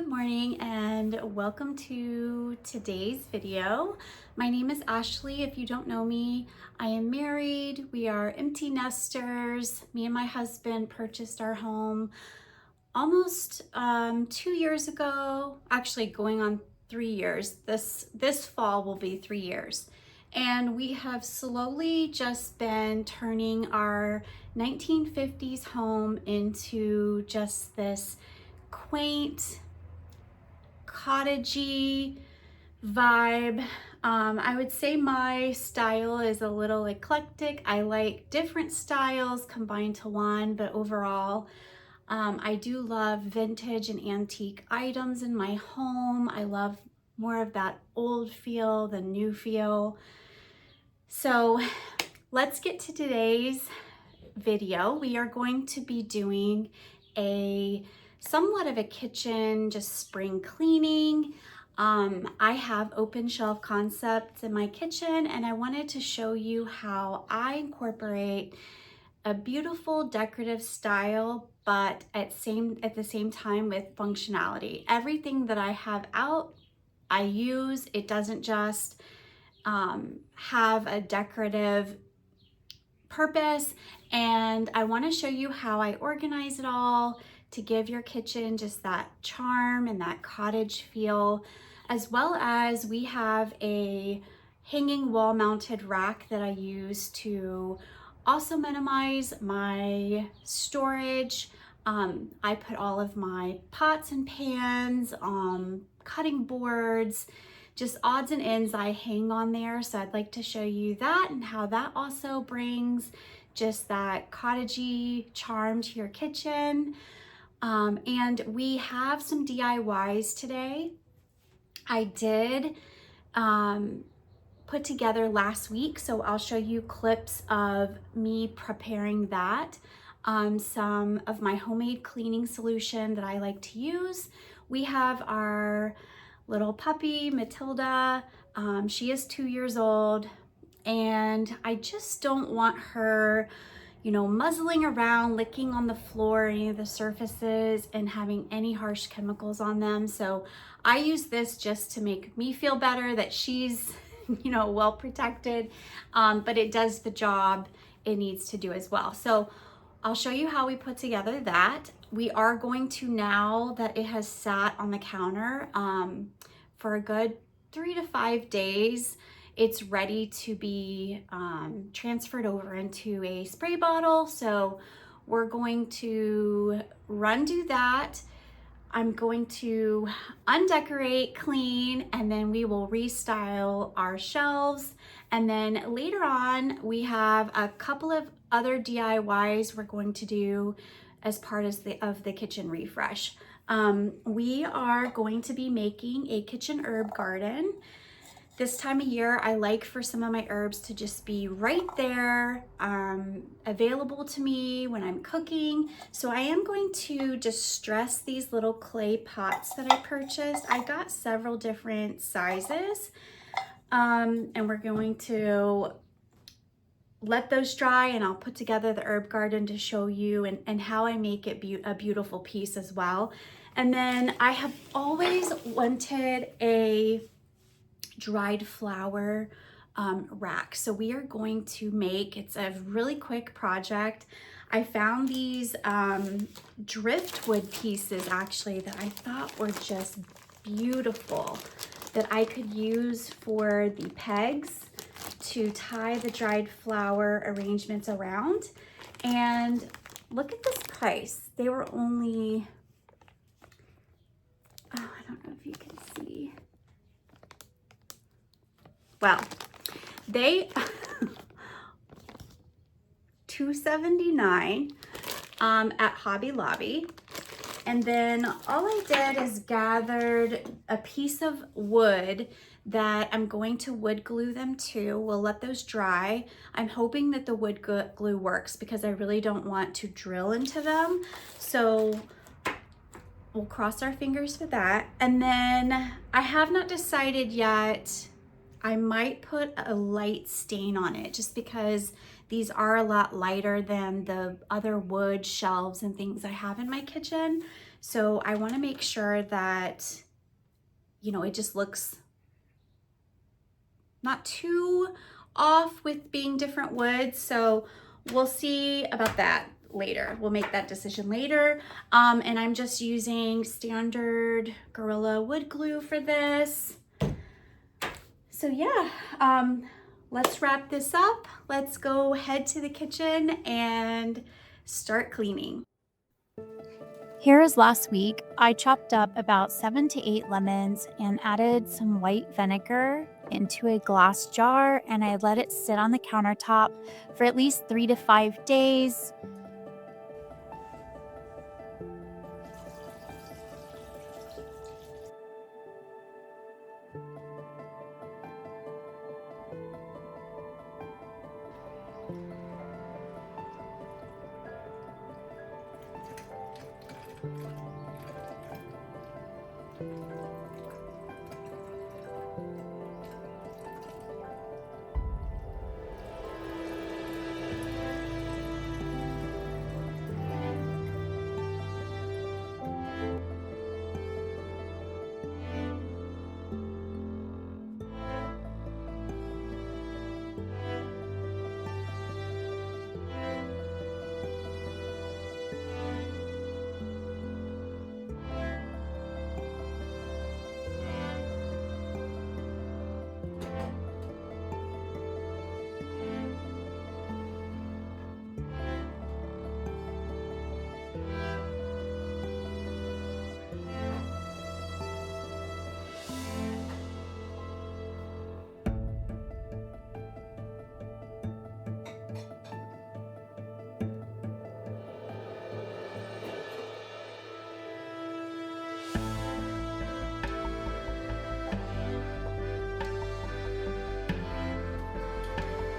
Good morning and welcome to today's video. My name is Ashley. If you don't know me, I am married. We are empty nesters. Me and my husband purchased our home almost 2 years ago, actually going on 3 years. This fall will be 3 years. And we have slowly just been turning our 1950s home into just this quaint, cottagey vibe. I would say my style is a little eclectic. I like different styles combined to one, but overall, I do love vintage and antique items in my home. I love more of that old feel than new feel. So let's get to today's video. We are going to be doing somewhat of a kitchen, just spring cleaning. I have open shelf concepts in my kitchen, and I wanted to show you how I incorporate a beautiful decorative style, but at the same time with functionality. Everything that I have out, I use. It doesn't just have a decorative purpose, and I want to show you how I organize it all to give your kitchen just that charm and that cottage feel, as well as we have a hanging wall mounted rack that I use to also minimize my storage. I put all of my pots and pans, cutting boards, just odds and ends I hang on there. So I'd like to show you that and how that also brings just that cottagey charm to your kitchen. And we have some DIYs today. I did put together last week, so I'll show you clips of me preparing that. Some of my homemade cleaning solution that I like to use. We have our little puppy, Matilda. She is 2 years old, and I just don't want her, muzzling around, licking on the floor, any of the surfaces, and having any harsh chemicals on them. So I use this just to make me feel better that she's, well protected, but it does the job it needs to do as well. So I'll show you how we put together that. We are going to, now that it has sat on the counter for a good 3 to 5 days, it's ready to be transferred over into a spray bottle. So we're going to do that. I'm going to undecorate, clean, and then we will restyle our shelves. And then later on, we have a couple of other DIYs we're going to do as part of the kitchen refresh. We are going to be making a kitchen herb garden. This time of year, I like for some of my herbs to just be right there, available to me when I'm cooking. So I am going to distress these little clay pots that I purchased. I got several different sizes, and we're going to let those dry, and I'll put together the herb garden to show you and how I make it a beautiful piece as well. And then I have always wanted a dried flower rack. So we are going to it's a really quick project. I found these driftwood pieces actually that I thought were just beautiful, that I could use for the pegs to tie the dried flower arrangements around. And look at this price. They were only, I don't know if you can see. Well, they $2.79 at Hobby Lobby. And then all I did is gathered a piece of wood that I'm going to wood glue them to. We'll let those dry. I'm hoping that the wood glue works because I really don't want to drill into them. So we'll cross our fingers for that. And then I have not decided yet. I might put a light stain on it just because these are a lot lighter than the other wood shelves and things I have in my kitchen. So I want to make sure that, you know, it just looks not too off with being different woods. So we'll see about that later. We'll make that decision later. And I'm just using standard Gorilla wood glue for this. So yeah, let's wrap this up. Let's go head to the kitchen and start cleaning. Here is last week. I chopped up about 7 to 8 lemons and added some white vinegar into a glass jar, and I let it sit on the countertop for at least 3 to 5 days.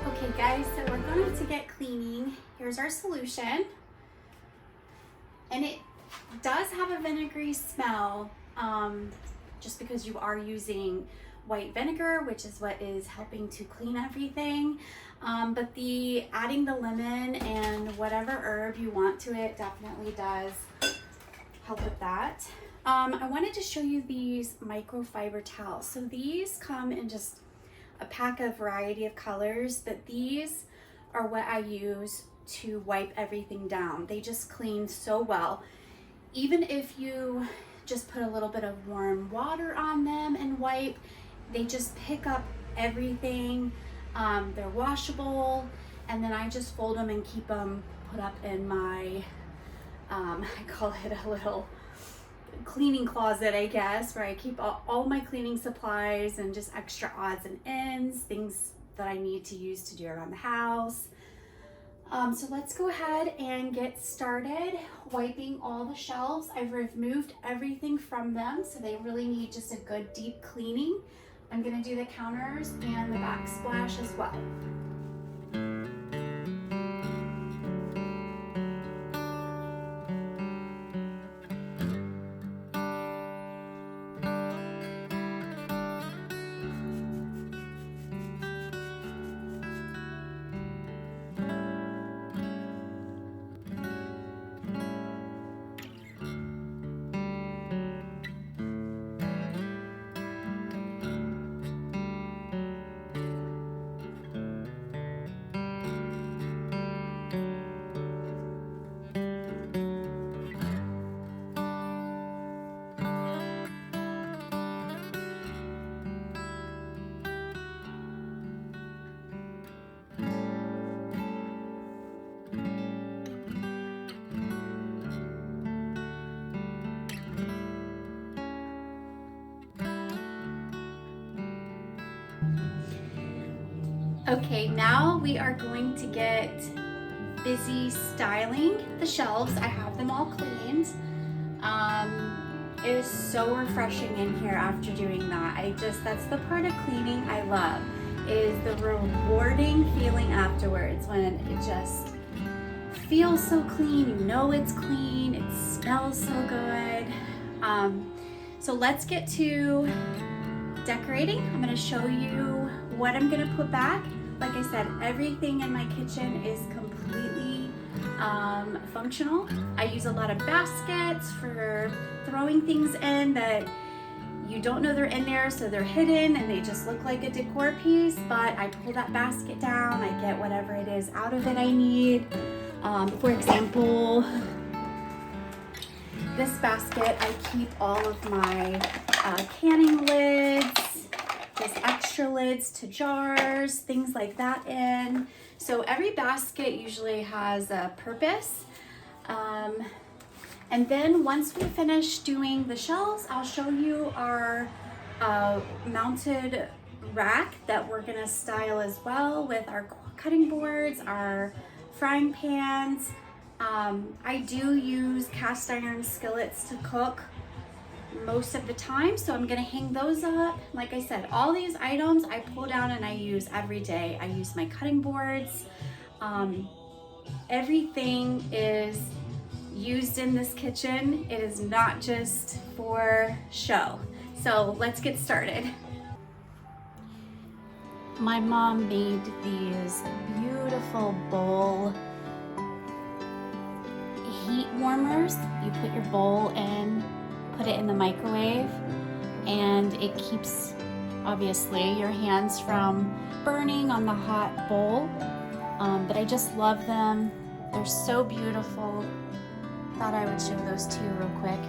Okay guys, so we're going to get cleaning. Here's our solution. And it does have a vinegary smell, just because you are using white vinegar, which is what is helping to clean everything. But adding the lemon and whatever herb you want to it definitely does help with that. I wanted to show you these microfiber towels. So these come in just a pack of variety of colors, but these are what I use to wipe everything down. They just clean so well. Even if you just put a little bit of warm water on them and wipe, they just pick up everything. They're washable, and then I just fold them and keep them put up in my, I call it a little cleaning closet, I guess, where I keep all my cleaning supplies and just extra odds and ends, things that I need to use to do around the house. So let's go ahead and get started wiping all the shelves. I've removed everything from them, so they really need just a good deep cleaning. I'm gonna do the counters and the backsplash as well. Okay, now we are going to get busy styling the shelves. I have them all cleaned. It is so refreshing in here after doing that. That's the part of cleaning I love, is the rewarding feeling afterwards when it just feels so clean, you know it's clean, it smells so good. So let's get to decorating. I'm gonna show you what I'm gonna put back. Like I said, everything in my kitchen is completely functional. I use a lot of baskets for throwing things in that you don't know they're in there, so they're hidden and they just look like a decor piece, but I pull that basket down, I get whatever it is out of it I need. For example, this basket, I keep all of my canning lids, just extra lids to jars, things like that in. So every basket usually has a purpose. And then once we finish doing the shelves, I'll show you our mounted rack that we're gonna style as well with our cutting boards, our frying pans. I do use cast iron skillets to cook most of the time, so I'm gonna hang those up. Like I said, all these items I pull down and I use every day. I use my cutting boards. Everything is used in this kitchen. It is not just for show. So let's get started. My mom made these beautiful bowl heat warmers. You put your bowl in, put it in the microwave, and it keeps, obviously, your hands from burning on the hot bowl. But I just love them. They're so beautiful. Thought I would show those to you real quick.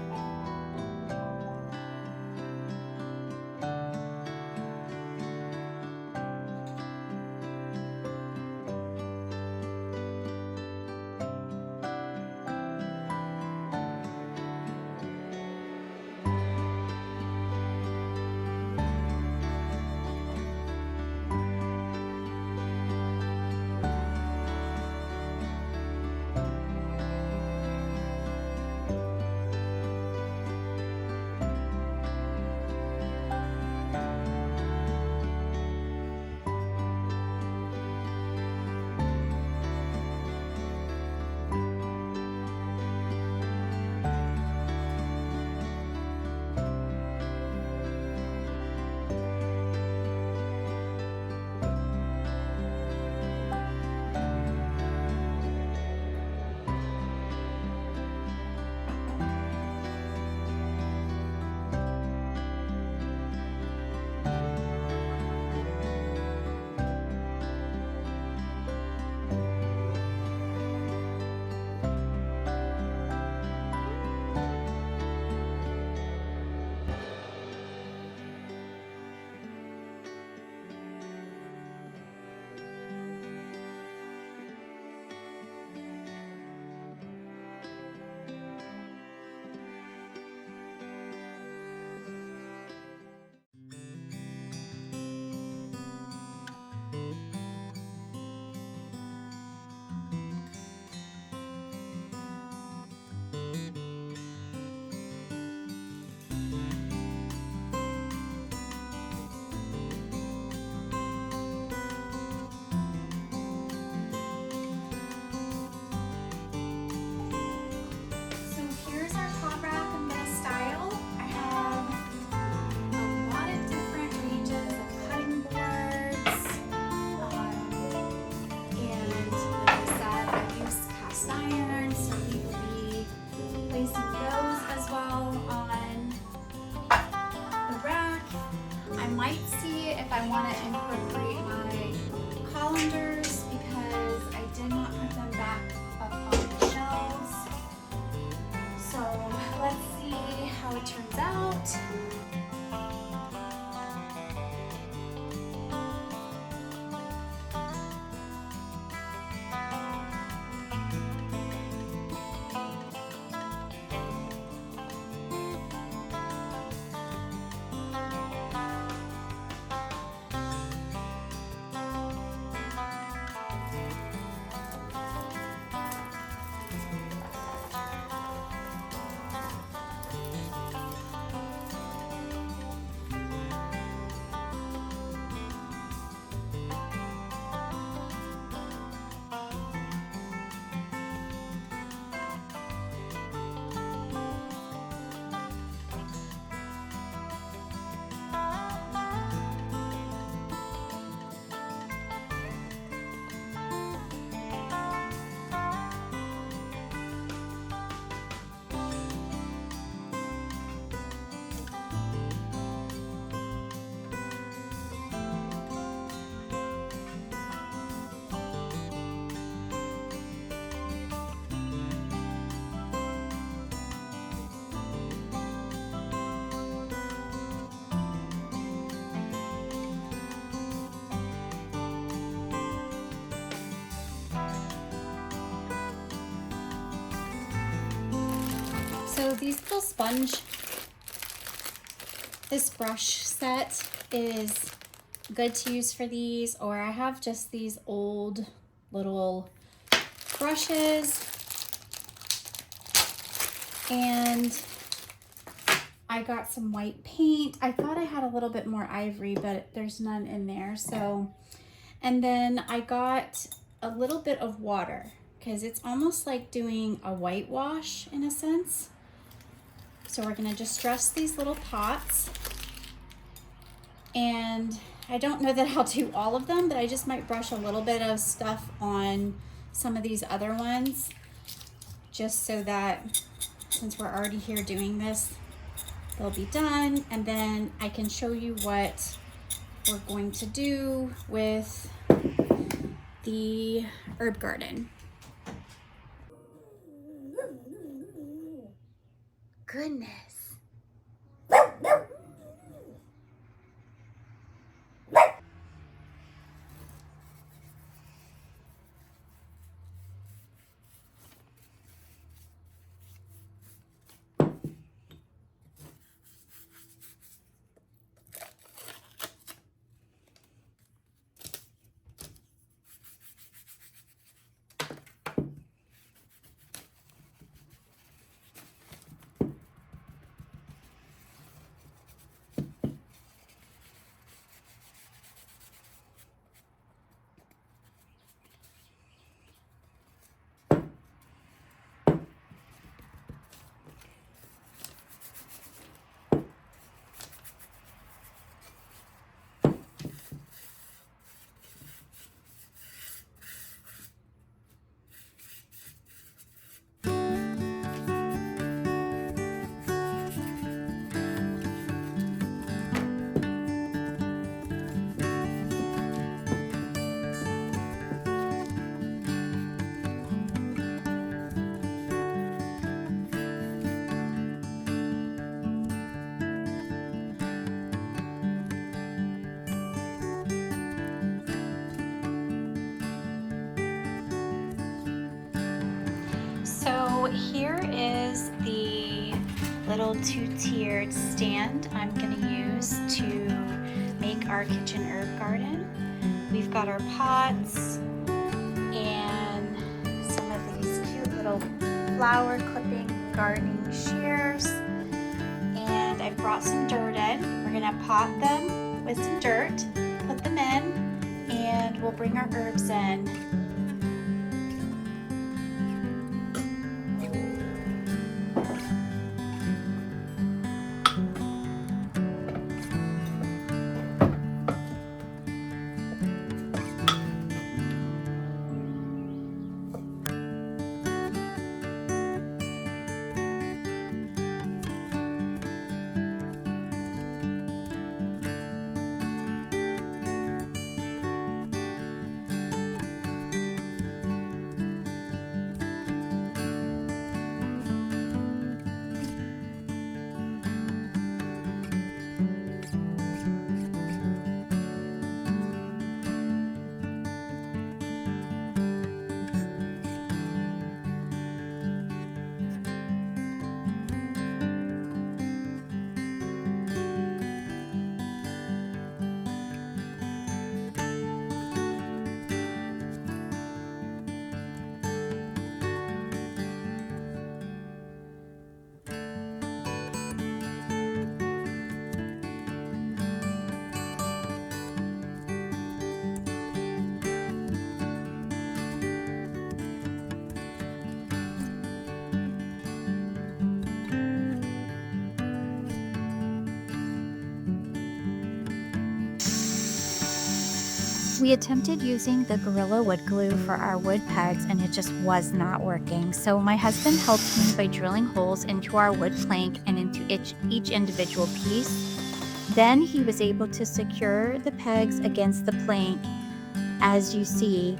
I want to incorporate my colanders because I did not put them back up on the shelves. So let's see how it turns out. So these little this brush set is good to use for these, or I have just these old little brushes, and I got some white paint. I thought I had a little bit more ivory, but there's none in there. So, and then I got a little bit of water because it's almost like doing a whitewash in a sense. So we're gonna just dress these little pots, and I don't know that I'll do all of them, but I just might brush a little bit of stuff on some of these other ones, just so that since we're already here doing this, they'll be done, and then I can show you what we're going to do with the herb garden. Goodness. So here is the little two-tiered stand I'm going to use to make our kitchen herb garden. We've got our pots and some of these cute little flower clipping gardening shears, and I brought some dirt in. We're going to pot them with some dirt, put them in, and we'll bring our herbs in. We attempted using the Gorilla wood glue for our wood pegs and it just was not working. So my husband helped me by drilling holes into our wood plank and into each individual piece. Then he was able to secure the pegs against the plank, as you see.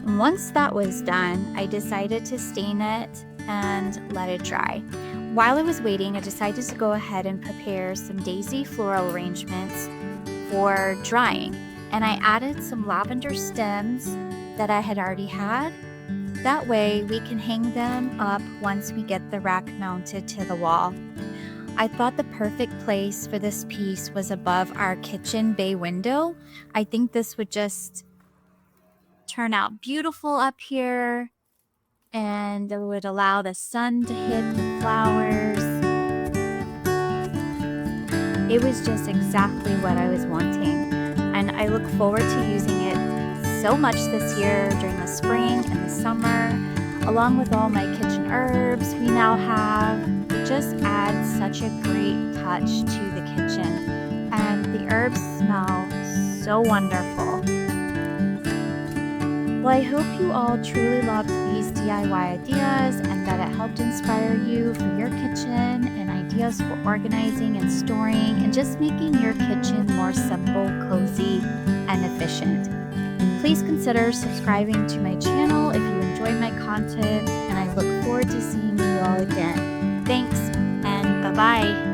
Once that was done, I decided to stain it and let it dry. While I was waiting, I decided to go ahead and prepare some daisy floral arrangements for drying. And I added some lavender stems that I had already had That way we can hang them up once we get the rack mounted to the wall. I thought the perfect place for this piece was above our kitchen bay window. I think this would just turn out beautiful up here, and it would allow the sun to hit the flowers. It was just exactly what I was wanting, and I look forward to using it so much this year during the spring and the summer, along with all my kitchen herbs we now have. It just adds such a great touch to the kitchen, and the herbs smell so wonderful. Well, I hope you all truly loved these DIY ideas and that it helped inspire you for your kitchen and ideas for organizing and storing and just making your kitchen more simple, cozy, and efficient. Please consider subscribing to my channel if you enjoy my content, and I look forward to seeing you all again. Thanks, and bye-bye.